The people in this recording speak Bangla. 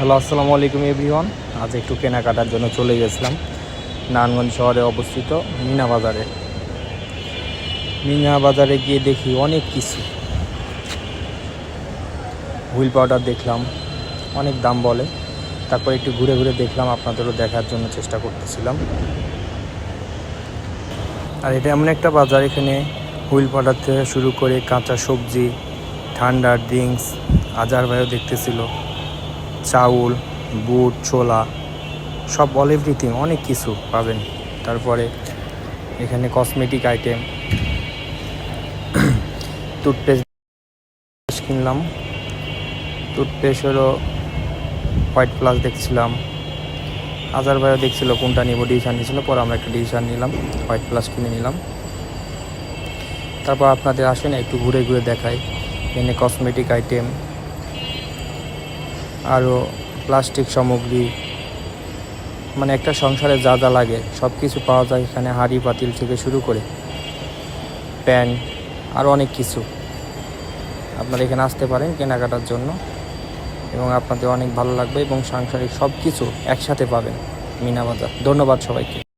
হ্যালো, আসসালামু আলাইকুম এভরিওয়ান। আজ একটু কেনাকাটার জন্য চলে গেছিলাম নারায়ণগঞ্জ শহরে অবস্থিত মিনা বাজারে। মিনা বাজারে গিয়ে দেখি অনেক কিছু, হুইল পাউডার দেখলাম, অনেক দাম বলে। তারপর একটু ঘুরে ঘুরে দেখলাম, আপনাদেরও দেখার জন্য চেষ্টা করতেছিলাম। আর এটা এমন একটা বাজার, এখানে হুইল পাউডার থেকে শুরু করে কাঁচা সবজি, ঠান্ডার ড্রিঙ্কস, আজার ভাইও দেখতেছিল, চাউল, বুট, ছোলা, সব অল এভরিথিং, অনেক কিছু পাবেন। তারপরে এখানে কসমেটিক আইটেম, টুথপেস্ট কিনলাম। টুথপেস্ট হলো হোয়াইট প্লাস দেখছিলাম, আজার ভাইও দেখছিল কোনটা নিব, ডিসিশন নিয়েছিল। পরে আমরা একটা ডিসিশন নিলাম, হোয়াইট প্লাস কিনে নিলাম। তারপর আপনাদের আসেন একটু ঘুরে ঘুরে দেখাই। এখানে কসমেটিক আইটেম, আরও প্লাস্টিক সামগ্রী, মানে একটা সংসারে যা যা লাগে সব কিছু পাওয়া যায় এখানে। হাঁড়ি পাতিল থেকে শুরু করে প্যান্ট, আরও অনেক কিছু। আপনারা এখানে আসতে পারেন কেনাকাটার জন্য, এবং আপনাদের অনেক ভালো লাগবে, এবং সাংসারিক সব কিছু একসাথে পাবেন মিনা বাজার। ধন্যবাদ সবাইকে।